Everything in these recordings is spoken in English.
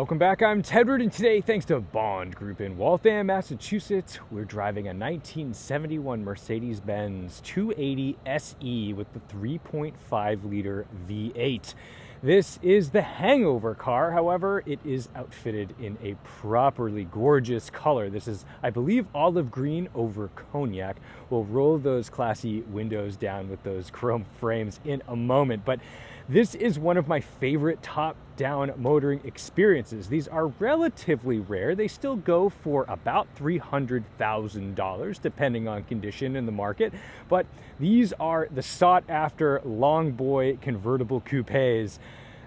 Welcome back, I'm Tedward, and today, thanks to Bond Group in Waltham, Massachusetts, we're driving a 1971 Mercedes-Benz 280 SE with the 3.5-liter V8. This is the hangover car, however, it is outfitted in a properly gorgeous color. This is, I believe, olive green over cognac. We'll roll those classy windows down with those chrome frames in a moment, but this is one of my favorite top-down motoring experiences. These are relatively rare. They still go for about $300,000, depending on condition in the market. But these are the sought-after long boy convertible coupes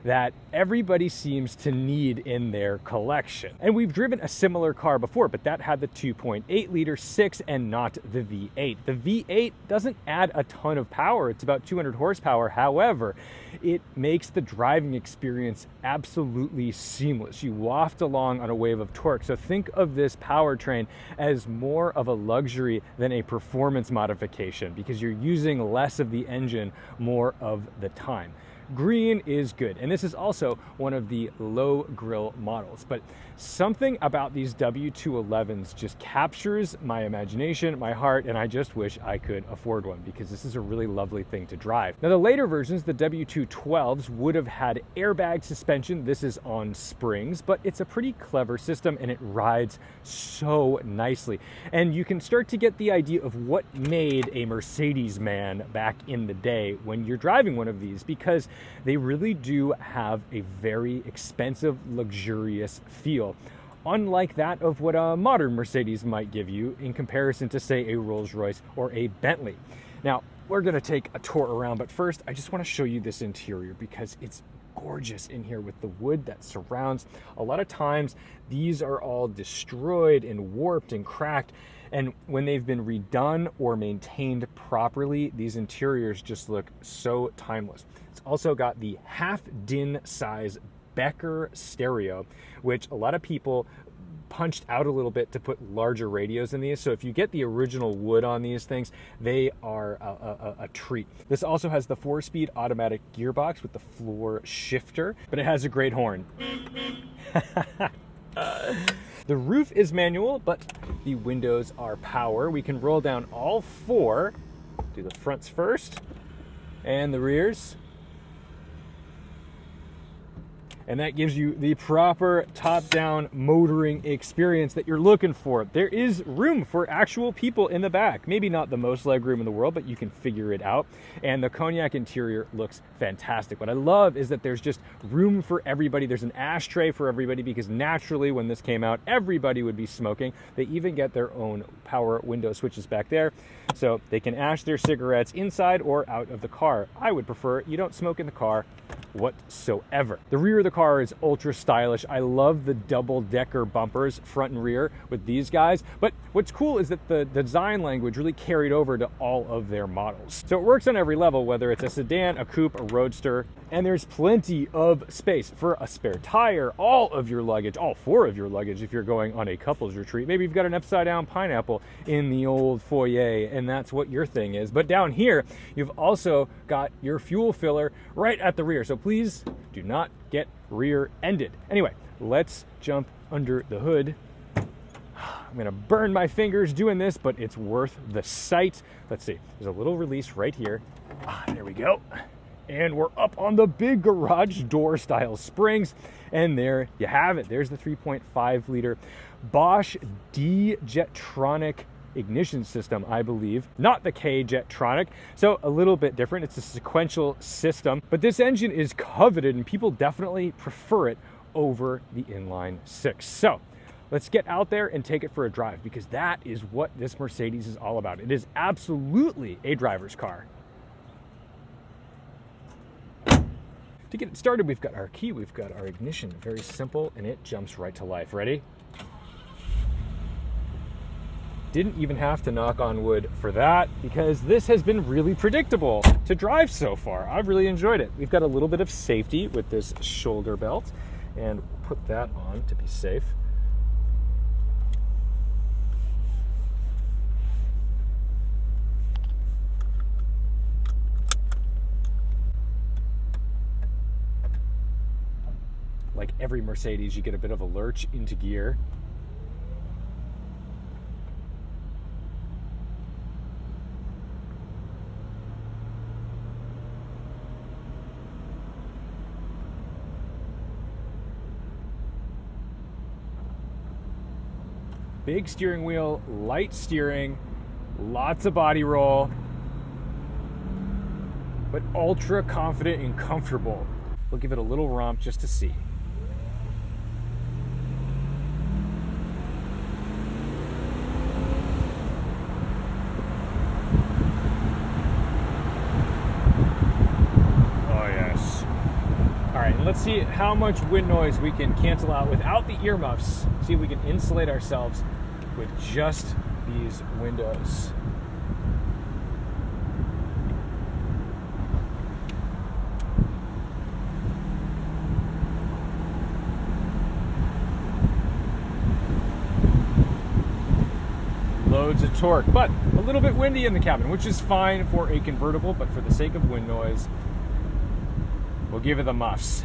that everybody seems to need in their collection. And we've driven a similar car before, but that had the 2.8-liter 6 and not the V8. The V8 doesn't add a ton of power. It's about 200 horsepower. However, it makes the driving experience absolutely seamless. You waft along on a wave of torque. So think of this powertrain as more of a luxury than a performance modification because you're using less of the engine more of the time. Green is good, and this is also one of the low grille models, but something about these W211s just captures my imagination, my heart, and I just wish I could afford one because this is a really lovely thing to drive. Now, the later versions, the W212s, would have had airbag suspension. This is on springs, but it's a pretty clever system and it rides so nicely. And you can start to get the idea of what made a Mercedes man back in the day when you're driving one of these, because they really do have a very expensive, luxurious feel, unlike that of what a modern Mercedes might give you in comparison to, say, a Rolls-Royce or a Bentley. Now, we're going to take a tour around, but first, I just want to show you this interior because it's gorgeous in here with the wood that surrounds. A lot of times, these are all destroyed and warped and cracked, and when they've been redone or maintained properly, these interiors just look so timeless. It's also got the half-DIN size Becker stereo, which a lot of people punched out a little bit to put larger radios in these. So if you get the original wood on these things, they are a treat. This also has the 4-speed automatic gearbox with the floor shifter, but it has a great horn. The roof is manual, but the windows are power. We can roll down all 4. Do the fronts first and the rears. And that gives you the proper top-down motoring experience that you're looking for. There is room for actual people in the back. Maybe not the most leg room in the world, but you can figure it out. And the cognac interior looks fantastic. What I love is that there's just room for everybody. There's an ashtray for everybody because naturally when this came out, everybody would be smoking. They even get their own power window switches back there, so they can ash their cigarettes inside or out of the car. I would prefer you don't smoke in the car whatsoever. The rear of the car is ultra stylish. I love the double-decker bumpers, front and rear, with these guys. But what's cool is that the design language really carried over to all of their models. So it works on every level, whether it's a sedan, a coupe, a roadster, and there's plenty of space for a spare tire, all of your luggage, all 4 of your luggage if you're going on a couple's retreat. Maybe you've got an upside-down pineapple in the old foyer, and that's what your thing is. But down here, you've also got your fuel filler right at the rear. So please do not get rear-ended. Anyway, let's jump under the hood. I'm gonna burn my fingers doing this, but it's worth the sight. Let's see, there's a little release right here. There we go. And we're up on the big garage door style springs. And there you have it. There's the 3.5-liter Bosch D-Jetronic ignition system, I believe, not the K-Jetronic, so a little bit different. It's a sequential system, but this engine is coveted and people definitely prefer it over the inline 6. So let's get out there and take it for a drive because that is what this Mercedes is all about. It is absolutely a driver's car. To get it started, we've got our key, we've got our ignition, very simple, and it jumps right to life. Ready? Didn't even have to knock on wood for that because this has been really predictable to drive so far. I've really enjoyed it. We've got a little bit of safety with this shoulder belt, and put that on to be safe. like every Mercedes, you get a bit of a lurch into gear. Big steering wheel, light steering, lots of body roll, but ultra confident and comfortable. We'll give it a little romp just to see. Oh yes. All right, let's see how much wind noise we can cancel out without the earmuffs. See if we can insulate ourselves with just these windows. Loads of torque, but a little bit windy in the cabin, which is fine for a convertible, but for the sake of wind noise, we'll give it the muffs.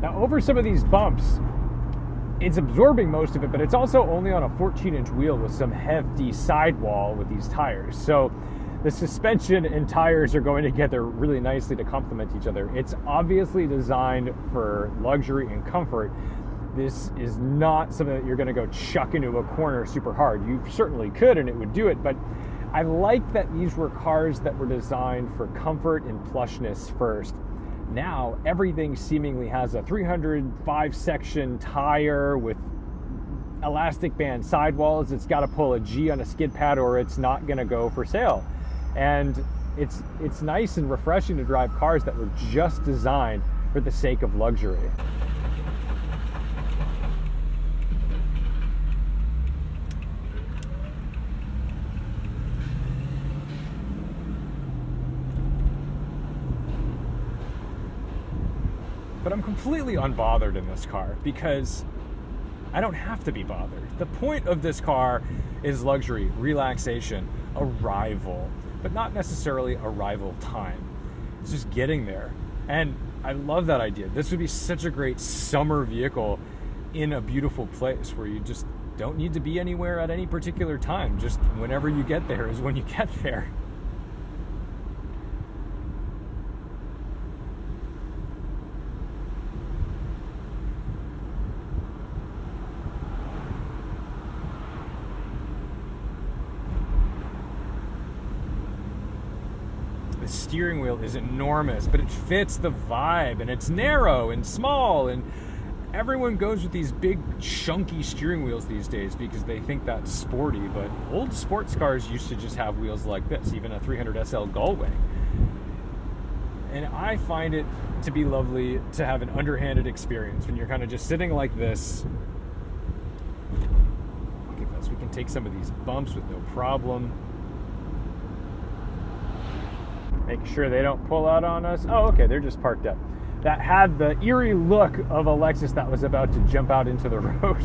Now, over some of these bumps, it's absorbing most of it, but it's also only on a 14-inch wheel with some hefty sidewall with these tires. So the suspension and tires are going together really nicely to complement each other. It's obviously designed for luxury and comfort. This is not something that you're going to go chuck into a corner super hard. You certainly could, and it would do it, but I like that these were cars that were designed for comfort and plushness first. Now, everything seemingly has a 305-section tire with elastic band sidewalls. It's got to pull a G on a skid pad or it's not going to go for sale. And it's nice and refreshing to drive cars that were just designed for the sake of luxury. But I'm completely unbothered in this car because I don't have to be bothered. The point of this car is luxury, relaxation, arrival, but not necessarily arrival time. It's just getting there. And I love that idea. This would be such a great summer vehicle in a beautiful place where you just don't need to be anywhere at any particular time. Just whenever you get there is when you get there. The steering wheel is enormous, but it fits the vibe, and it's narrow and small, and everyone goes with these big chunky steering wheels these days because they think that's sporty, but old sports cars used to just have wheels like this, even a 300 SL Gullwing. And I find it to be lovely to have an underhanded experience when you're kind of just sitting like this. Look at this, we can take some of these bumps with no problem. Make sure they don't pull out on us. Oh, okay, they're just parked up. That had the eerie look of a Lexus that was about to jump out into the road.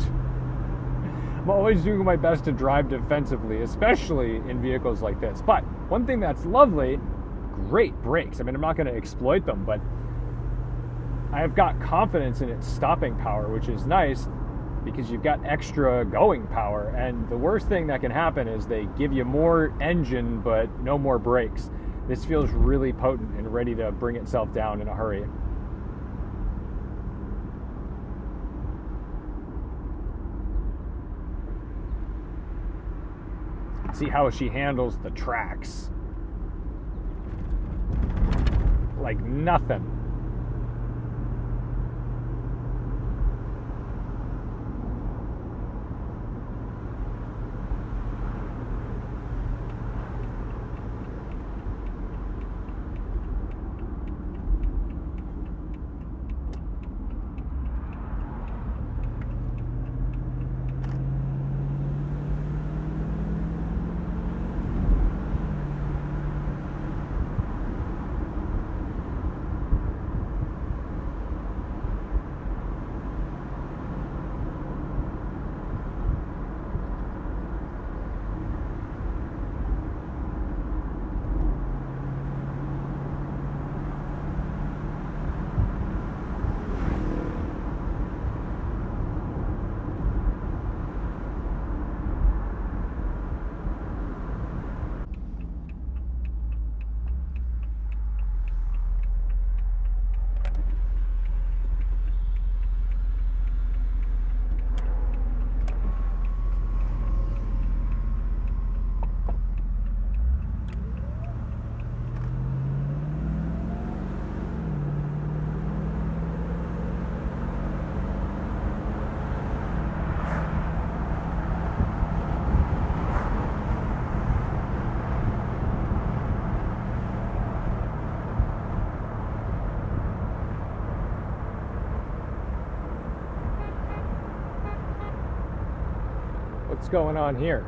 I'm always doing my best to drive defensively, especially in vehicles like this. But one thing that's lovely, great brakes. I mean, I'm not going to exploit them, but I have got confidence in its stopping power, which is nice because you've got extra going power. And the worst thing that can happen is they give you more engine, but no more brakes. This feels really potent and ready to bring itself down in a hurry. See how she handles the tracks. Like nothing. What's going on here?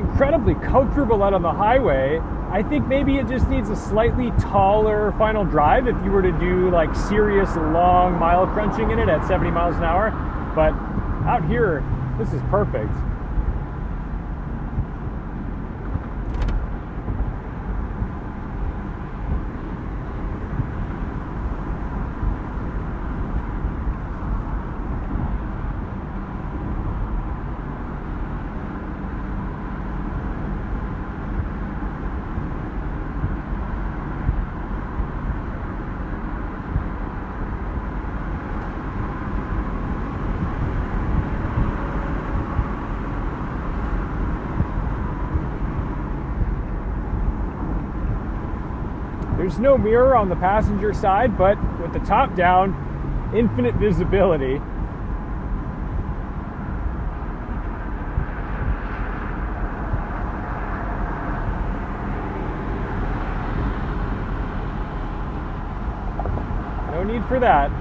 incredibly comfortable out on the highway. I think maybe it just needs a slightly taller final drive if you were to do like serious long mile crunching in it at 70 miles an hour. But out here, this is perfect. There's no mirror on the passenger side, but with the top down, infinite visibility. No need for that.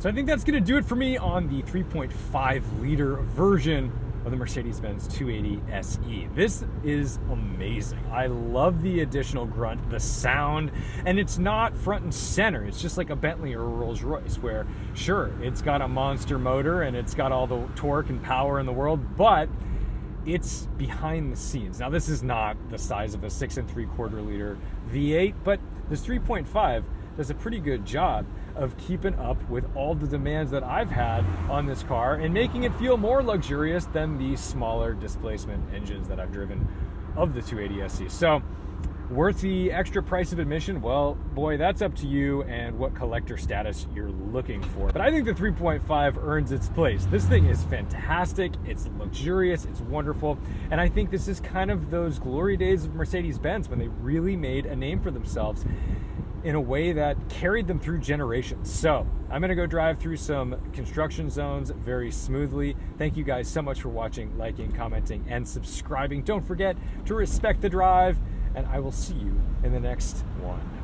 So I think that's going to do it for me on the 3.5 liter version of the Mercedes-Benz 280 SE. This is amazing. I love the additional grunt, the sound, and it's not front and center. It's just like a Bentley or a Rolls-Royce where, sure, it's got a monster motor and it's got all the torque and power in the world, but it's behind the scenes. Now, this is not the size of a 6 3/4 liter V8, but this 3.5 does a pretty good job of keeping up with all the demands that I've had on this car and making it feel more luxurious than the smaller displacement engines that I've driven of the 280 SE. So, worth the extra price of admission? Well, boy, that's up to you and what collector status you're looking for. But I think the 3.5 earns its place. This thing is fantastic, it's luxurious, it's wonderful, and I think this is kind of those glory days of Mercedes-Benz when they really made a name for themselves in a way that carried them through generations. So I'm gonna go drive through some construction zones very smoothly. Thank you guys so much for watching, liking, commenting, and subscribing. Don't forget to respect the drive, and I will see you in the next one.